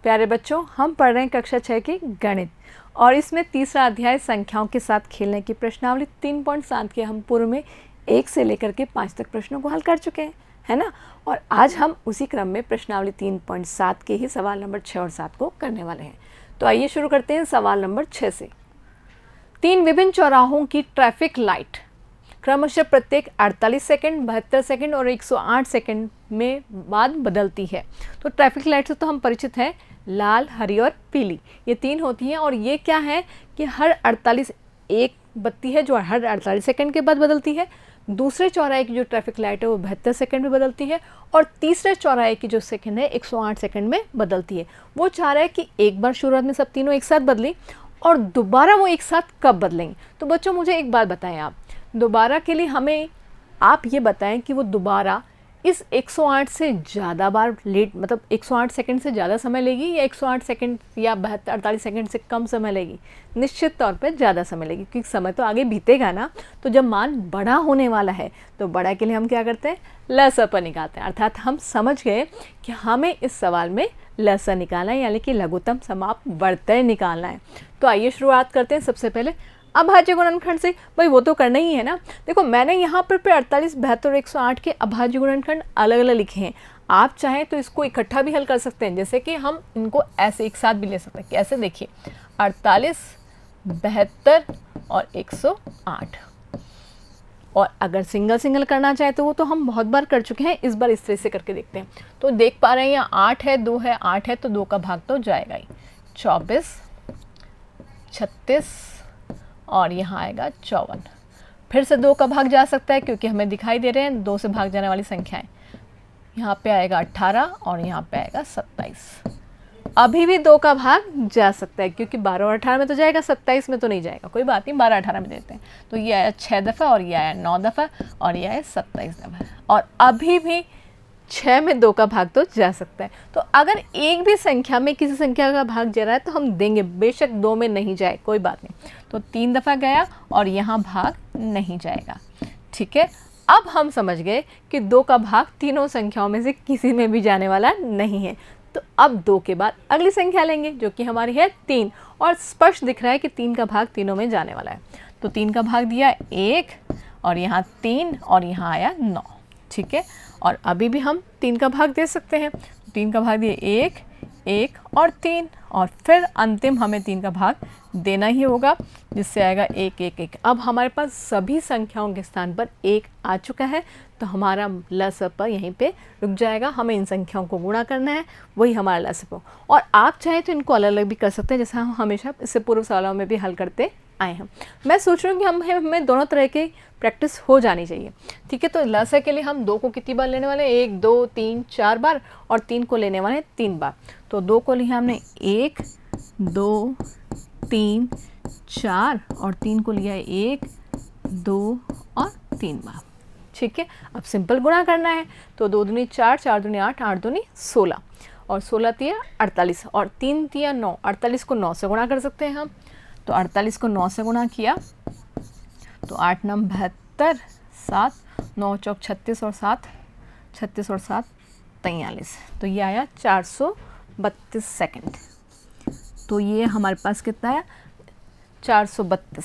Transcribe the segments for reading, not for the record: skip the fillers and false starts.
प्यारे बच्चों, हम पढ़ रहे हैं कक्षा 6 की गणित और इसमें तीसरा अध्याय संख्याओं के साथ खेलने की प्रश्नावली 3.7 के हम पूर्व में 1 से लेकर के 5 तक प्रश्नों को हल कर चुके हैं, है ना। और आज हम उसी क्रम में प्रश्नावली 3.7 के ही सवाल नंबर 6 और 7 को करने वाले हैं। तो आइए शुरू करते हैं सवाल नंबर 6 से। 3 विभिन्न चौराहों की ट्रैफिक लाइट क्रमशः प्रत्येक 48 सेकंड, 72 सेकंड और 108 सेकंड में बाद बदलती है। तो ट्रैफिक लाइट से तो हम परिचित हैं, लाल, हरी और पीली, ये 3 होती हैं। और ये क्या है कि हर 48 एक बत्ती है जो हर 48 सेकंड के बाद बदलती है। दूसरे चौराहे की जो ट्रैफिक लाइट है वो 72 सेकंड में बदलती है और तीसरे चौराहे की जो सेकंड है 108 सेकंड में बदलती है। वो चाह रहा है कि एक बार शुरुआत में सब तीनों एक साथ बदली और दोबारा वो एक साथ कब बदलेंगे। तो बच्चों मुझे एक बात बताएं, आप दोबारा के लिए हमें आप ये बताएं कि वो दोबारा इस 108 से ज़्यादा बार लेट, मतलब 108 सेकंड से ज़्यादा समय लेगी या 108 सेकंड या 48 सेकंड से कम समय लेगी। निश्चित तौर पे ज़्यादा समय लेगी क्योंकि समय तो आगे बीतेगा ना। तो जब मान बड़ा होने वाला है तो बड़ा के लिए हम क्या करते हैं, लसा पर निकालते हैं। अर्थात हम समझ गए कि हमें इस सवाल में लसा निकालना है, यानी कि लघुत्तम समाप्त वर्तय निकालना है। तो आइए शुरुआत करते हैं सबसे पहले अभाज्य गुणनखंड से। भाई वो तो करना ही है ना। देखो मैंने यहाँ पर 48, 72, 108 के अभाज्य गुणनखंड अलग अलग लिखे हैं। आप चाहें तो इसको इकट्ठा भी हल कर सकते हैं, जैसे कि हम इनको ऐसे एक साथ भी ले सकते हैं। कैसे, देखिए 48, 72 और 108। और अगर सिंगल सिंगल करना चाहे तो वो तो हम बहुत बार कर चुके हैं, इस बार इस तरह से करके देखते हैं। तो देख पा रहे हैं यहाँ 8 है, 2 है, 8 है तो 2 का भाग तो जाएगा ही। 24, 36 और यहाँ आएगा 54। फिर से 2 का भाग जा सकता है क्योंकि हमें दिखाई दे रहे हैं 2 से भाग जाने वाली संख्याएं। यहाँ पे आएगा 18 और यहाँ पे आएगा 27। अभी भी 2 का भाग जा सकता है क्योंकि 12 और 18 में तो जाएगा, 27 में तो नहीं जाएगा। कोई बात नहीं, 12 18 में देते हैं। तो ये आया 6 दफ़ा और ये आया 9 दफ़ा और ये आया 27 दफ़ा। और अभी भी 6 में 2 का भाग तो जा सकता है। तो अगर एक भी संख्या में किसी संख्या का भाग जा रहा है तो हम देंगे, बेशक 2 में नहीं जाए, कोई बात नहीं। तो 3 दफ़ा गया और यहाँ भाग नहीं जाएगा, ठीक है। अब हम समझ गए कि 2 का भाग तीनों संख्याओं में से किसी में भी जाने वाला नहीं है। तो अब 2 के बाद अगली संख्या लेंगे जो कि हमारी है 3, और स्पष्ट दिख रहा है कि 3 का भाग तीनों में जाने वाला है। तो 3 का भाग दिया 1 और यहाँ 3 और यहाँ आया 9, ठीक है। और अभी भी हम 3 का भाग दे सकते हैं। 3 का भाग दिए 1, 1 और 3 और फिर अंतिम हमें 3 का भाग देना ही होगा, जिससे आएगा 1 1 1। अब हमारे पास सभी संख्याओं के स्थान पर 1 आ चुका है तो हमारा लसप यहीं पे रुक जाएगा। हमें इन संख्याओं को गुणा करना है, वही हमारा लसप। और आप चाहे तो इनको अलग अलग भी कर सकते हैं, जैसा हम हमेशा इससे पूर्व सवालों में भी हल करते आए हैं। मैं सोच रही हूँ कि हमें दोनों तरह की प्रैक्टिस हो जानी चाहिए, ठीक है। तो लसा के लिए हम 2 को कितनी बार लेने वाले हैं, 1 2 3 4 बार, और 3 को लेने वाले हैं 3 बार। तो 2 को लिया हमने 1 2 3 4 और 3 को लिया है 1 2 और 3 बार, ठीक है। अब सिंपल गुणा करना है। तो 2 दूनी 4, 4 दूनी 8, 8 दूनी 16 और 16 तिया 48 और 3 तिया 9। 48 को 9 से गुणा कर सकते हैं हम। तो 48 को 9 से गुणा किया तो 8 9 72, 7 9 चौक 36 और 7 36 और 7 43। तो ये आया 432 सेकंड। तो ये हमारे पास कितना आया, 432,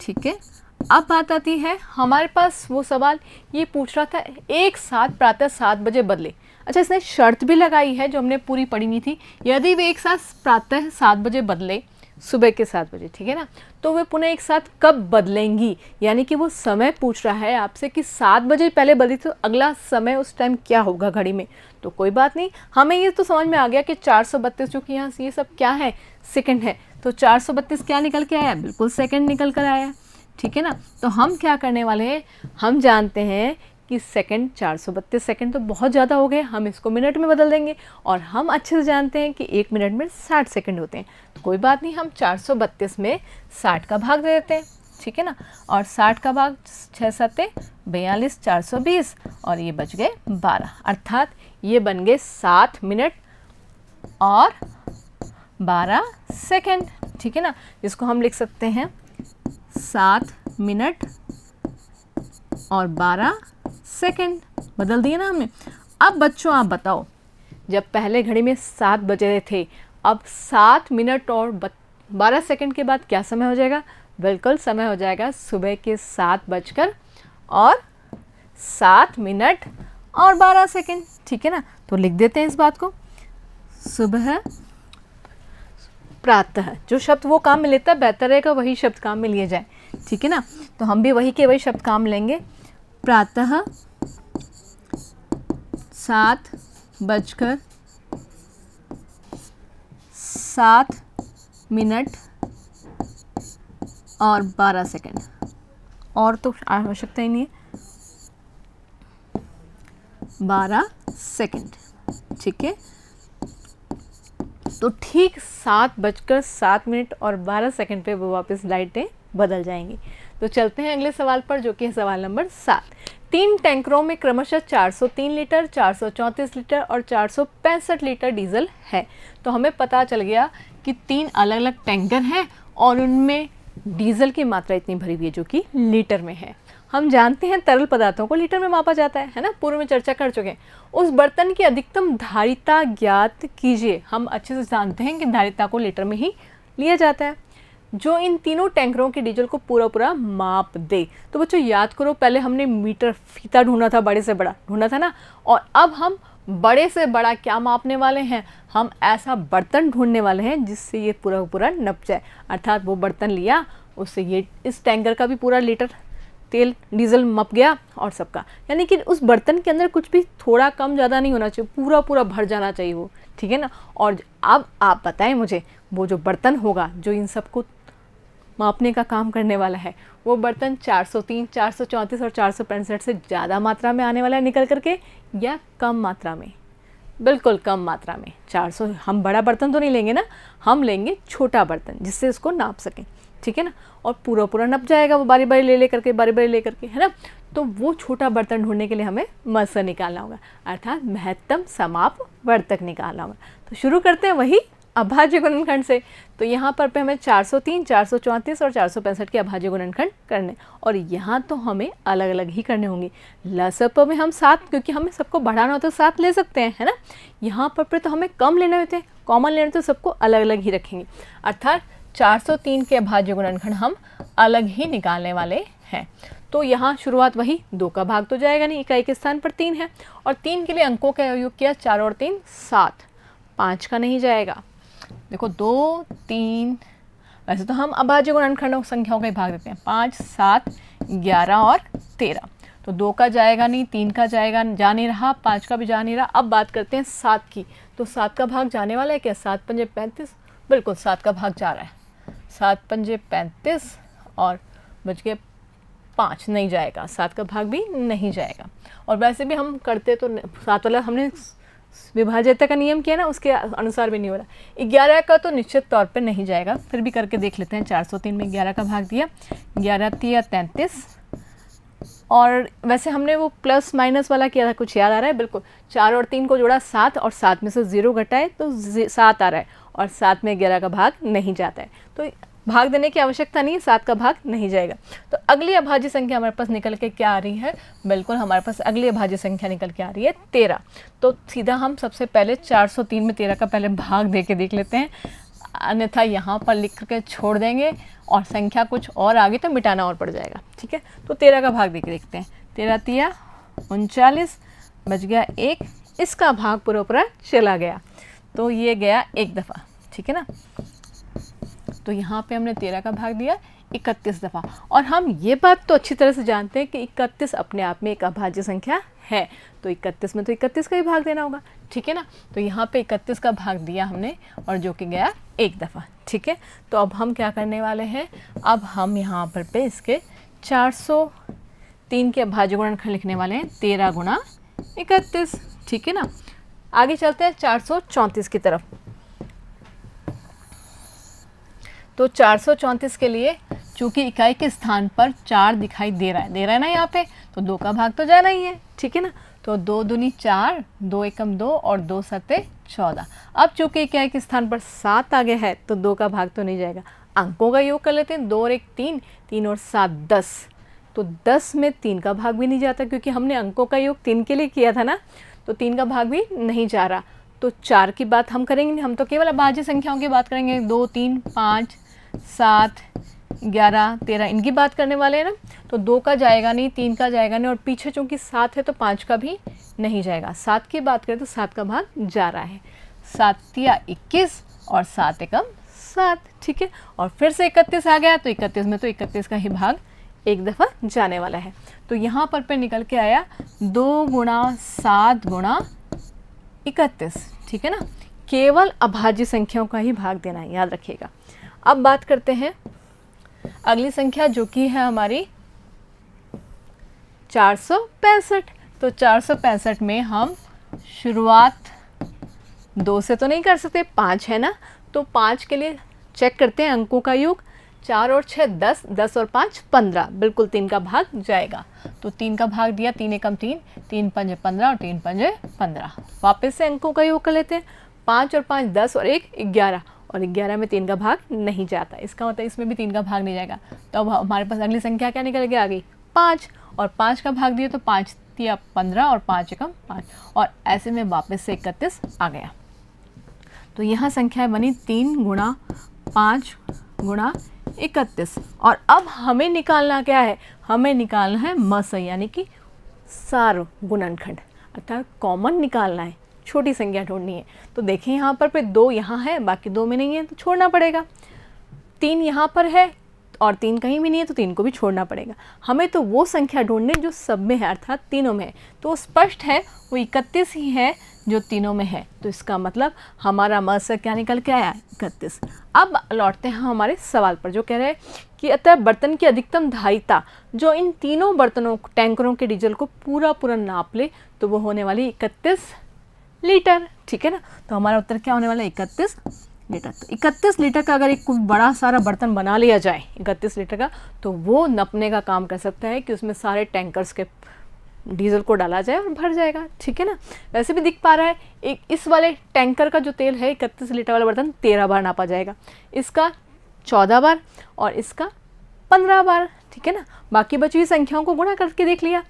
ठीक है। अब बात आती है, हमारे पास वो सवाल ये पूछ रहा था एक साथ प्रातः 7 बजे बदले। अच्छा, इसने शर्त भी लगाई है जो हमने पूरी पढ़ी हुई थी, यदि वे एक साथ प्रातः 7 बजे बदले, सुबह के 7 बजे, ठीक है ना, तो वे पुनः एक साथ कब बदलेंगी। यानी कि वो समय पूछ रहा है आपसे कि 7 बजे पहले बदली तो अगला समय उस टाइम क्या होगा घड़ी में। तो कोई बात नहीं, हमें ये तो समझ में आ गया कि 432, जो कि यहाँ ये सब क्या है, सेकंड है। तो 432 क्या निकल के आया, बिल्कुल सेकंड निकल कर आया, ठीक है ना। तो हम क्या करने वाले हैं, हम जानते हैं कि सेकंड 432 सेकंड तो बहुत ज़्यादा हो गए, हम इसको मिनट में बदल देंगे। और हम अच्छे से जानते हैं कि 1 मिनट में 60 सेकंड होते हैं। तो कोई बात नहीं, हम 432 में 60 का भाग दे देते हैं, ठीक है ना। और 60 का भाग 6 7 42, 420 और ये बच गए 12, अर्थात ये बन गए 7 मिनट और 12 सेकंड, ठीक है ना। जिसको हम लिख सकते हैं 7 मिनट और 12 सेकंड। बदल दिए ना हमने। अब बच्चों आप बताओ जब पहले घड़ी में 7 बज रहे थे, अब 7 मिनट और 12 सेकंड के बाद क्या समय हो जाएगा? बिल्कुल समय हो जाएगा सुबह के 7:07 ठीक है ना। तो लिख देते हैं इस बात को, सुबह प्रातः, जो शब्द वो काम में लेता है बेहतर रहेगा वही शब्द काम में लिए जाए, ठीक है ना। तो हम भी वही के वही शब्द काम लेंगे, प्रातः 7:07 और तो आवश्यकता ही नहीं है, 12 सेकंड, ठीक है। तो ठीक 7:07 पे वो वापस लाइटें बदल जाएंगी। तो चलते हैं अगले सवाल पर, जो कि है सवाल नंबर 7। 3 टैंकरों में क्रमशः 403 लीटर, 434 लीटर और 465 लीटर डीजल है। तो हमें पता चल गया कि 3 अलग अलग टैंकर हैं और उनमें डीजल की मात्रा इतनी भरी हुई है जो कि लीटर में है। हम जानते हैं तरल पदार्थों को लीटर में मापा जाता है ना, पूर्व में चर्चा कर चुके हैं। उस बर्तन की अधिकतम धारिता ज्ञात कीजिए। हम अच्छे से जानते हैं कि धारिता को लीटर में ही लिया जाता है, जो इन तीनों टैंकरों के डीजल को पूरा माप दे। तो बच्चों याद करो, पहले हमने मीटर फीता ढूंढा था, बड़े से बड़ा ढूंढा था ना, और अब हम बड़े से बड़ा क्या मापने वाले हैं? हम ऐसा बर्तन ढूंढने वाले हैं जिससे ये पूरा नप जाए। अर्थात वो बर्तन लिया, उससे ये इस टैंकर का भी पूरा लीटर तेल डीजल मप गया और सबका, यानी कि उस बर्तन के अंदर कुछ भी थोड़ा कम ज़्यादा नहीं होना चाहिए, पूरा भर जाना चाहिए वो, ठीक है ना। और अब आप बताएं मुझे, वो जो बर्तन होगा जो इन सबको मापने का काम करने वाला है, वो बर्तन 403, 434 और 465 से ज़्यादा मात्रा में आने वाला है निकल करके, या कम मात्रा में? बिल्कुल कम मात्रा में। 400 हम बड़ा बर्तन तो नहीं लेंगे ना, हम लेंगे छोटा बर्तन जिससे इसको नाप सकें, ठीक है ना। और पूरा नप जाएगा वो बारी बारी ले करके, है ना। तो वो छोटा बर्तन ढूंढने के लिए हमें मस निकालना होगा, अर्थात महत्तम समाप वर्तक निकालना होगा। तो शुरू करते हैं वही अभाज्य गुणनखंड से। तो यहाँ पर हमें 403, 434 और 465 के अभाज्य गुणनखंड करने, और यहाँ तो हमें अलग अलग ही करने होंगे। लसप में हम 7, क्योंकि हमें सबको बढ़ाना हो तो 7 ले सकते हैं, है ना। यहाँ पर तो हमें कम लेने होते हैं, कॉमन लेने तो सबको अलग अलग ही रखेंगे, अर्थात 403 के अभाज्य गुणनखंड हम अलग ही निकालने वाले हैं। तो यहाँ शुरुआत वही, 2 का भाग तो जाएगा नहीं, इकाई के स्थान पर 3 है, और 3 के लिए अंकों का योग किया 4 और 3 7, 5 का नहीं जाएगा। देखो 2 3, वैसे तो हम अभाज्य गुणनखंड संख्याओं का ही भाग देते हैं, 5 7 11 और 13। तो 2 का जाएगा नहीं, 3 का जाएगा, जा नहीं रहा, 5 का भी जा नहीं रहा। अब बात करते हैं 7 की। तो 7 का भाग जाने वाला है क्या? 7 पंजे 35, बिल्कुल 7 का भाग जा रहा है। 7 पंजे 35 और बच गए 5, नहीं जाएगा, 7 का भाग भी नहीं जाएगा। और वैसे भी हम करते तो 7 वाला हमने विभाज्यता का नियम किया ना, उसके अनुसार भी नहीं हो रहा। 11 का तो निश्चित तौर पे नहीं जाएगा, फिर भी करके देख लेते हैं। 403 में 11 का भाग दिया, 11 3 33, और वैसे हमने वो प्लस माइनस वाला किया था, कुछ याद आ रहा है? बिल्कुल 4 और 3 को जोड़ा 7, और 7 में से 0 घटाए तो 7 आ रहा है, और 7 में 11 का भाग नहीं जाता है, तो भाग देने की आवश्यकता नहीं है, 7 का भाग नहीं जाएगा। तो अगली अभाज्य संख्या हमारे पास निकल के क्या आ रही है? बिल्कुल हमारे पास अगली अभाज्य संख्या निकल के आ रही है 13। तो सीधा हम सबसे पहले 403 में 13 का पहले भाग दे के देख लेते हैं, अन्यथा यहाँ पर लिख करके छोड़ देंगे और संख्या कुछ और आगे तो मिटाना और पड़ जाएगा, ठीक है। तो 13 का भाग दे के देखते हैं। 13 3 39, बच गया 1, इसका भाग पूरा चला गया, तो ये गया एक दफ़ा, ठीक है ना। तो यहाँ पे हमने 13 का भाग दिया 31 दफ़ा, और हम ये बात तो अच्छी तरह से जानते हैं कि 31 अपने आप में एक अभाज्य संख्या है, तो 31 में तो 31 का ही भाग देना होगा, ठीक है ना। तो यहाँ पे 31 का भाग दिया हमने, और जो कि गया एक दफ़ा, ठीक है। तो अब हम क्या करने वाले हैं? अब हम यहाँ पर पे इसके 403 के अभाज्य गुणनखंड लिखने वाले हैं, 13 गुणा 31, ठीक है ना। आगे चलते हैं 434 की तरफ। तो 434 के लिए चूंकि इकाई के स्थान पर 4 दिखाई दे रहा है ना यहाँ पे, तो 2 का भाग तो जाना ही है, ठीक है ना। तो 2 दूनी 4, 2 एकम 2 और 2 सते 14। अब चूंकि इकाई के स्थान पर 7 आगे है तो 2 का भाग तो नहीं जाएगा। अंकों का योग कर लेते हैं, 2 और 1 3, 3 और 7 10। तो 10 में 3 का भाग भी नहीं जाता, क्योंकि हमने अंकों का योग 3 के लिए किया था ना, तो 3 का भाग भी नहीं जा रहा। तो 4 की बात हम करेंगे नहीं, हम तो केवल अभाज्य संख्याओं की बात करेंगे। 2, 3, 5, 7, 11, 13 इनकी बात करने वाले हैं ना। तो 2 का जाएगा नहीं, 3 का जाएगा नहीं, और पीछे चूँकि 7 है तो 5 का भी नहीं जाएगा। 7 की बात करें तो 7 का भाग जा रहा है। 7 या 21 और 7 एकम 7, ठीक है। और फिर से 31 आ गया तो 31 में तो 31 का ही भाग एक दफ़ा जाने वाला है। तो यहाँ पर निकल के आया 2 गुणा 7 गुणा 31, ठीक है ना। केवल अभाज्य संख्याओं का ही भाग देना है, याद रखिएगा। अब बात करते हैं अगली संख्या जो कि है हमारी 465। तो 465 में हम शुरुआत 2 से तो नहीं कर सकते, 5 है ना। तो 5 के लिए चेक करते हैं अंकों का योग। 4 और 6 10, 10 और 5 15, बिल्कुल 3 का भाग जाएगा। तो 3 का भाग दिया, 3 एकम 3, 3 पंजे 15 और 3 पंजे 15। वापस से अंकों का योग कर लेते हैं। 5 और 5 10 और 1 11, और 11 में 3 का भाग नहीं जाता, इसका मतलब इसमें भी 3 का भाग नहीं जाएगा। तो अब हमारे पास अगली संख्या क्या निकल के आ गई, 5, और 5 का भाग दिया तो 5 दिया 15 और 5 एकम 5, और ऐसे में वापस से 31 आ गया। तो यहाँ संख्या बनी 3 गुणा 5 गुणा 31। और अब हमें निकालना क्या है, हमें निकालना है मस यानी कि सार गुणनखंड, अर्थात कॉमन निकालना है, छोटी संख्या ढूंढनी है। तो देखें यहाँ पर 2 यहाँ है, बाकी 2 में नहीं है तो छोड़ना पड़ेगा। 3 यहाँ पर है और 3 कहीं भी नहीं है तो 3 को भी छोड़ना पड़ेगा। हमें तो वो संख्या ढूंढनी जो सब में है, अर्थात तीनों में है। तो स्पष्ट है वो 31 ही है जो तीनों में है। तो इसका मतलब हमारा मस क्या निकल के आया, 31। अब लौटते हैं हमारे सवाल पर, जो कह रहे हैं कि अतः बर्तन की अधिकतम धारिता जो इन तीनों बर्तनों टैंकरों के डीजल को पूरा नाप ले तो वो होने वाली 31 लीटर, ठीक है ना। तो हमारा उत्तर क्या होने वाला है, 31 लीटर। तो 31 लीटर का अगर एक बड़ा सारा बर्तन बना लिया जाए 31 लीटर का, तो वो नपने का काम कर सकता है कि उसमें सारे टैंकर्स के डीजल को डाला जाए और भर जाएगा, ठीक है ना। वैसे भी दिख पा रहा है एक इस वाले टैंकर का जो तेल है 31 लीटर वाला बर्तन 13 बार नापा जाएगा, इसका 14 बार और इसका 15 बार, ठीक है ना। बाकी बची हुई संख्याओं को गुणा करके देख लिया।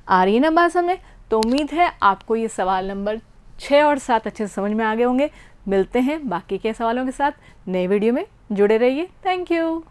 आ रही है ना बात समझ में। तो उम्मीद है आपको ये सवाल नंबर 6 और 7 अच्छे से समझ में आ गए होंगे। मिलते हैं बाकी के सवालों के साथ नए वीडियो में, जुड़े रहिए। Thank you.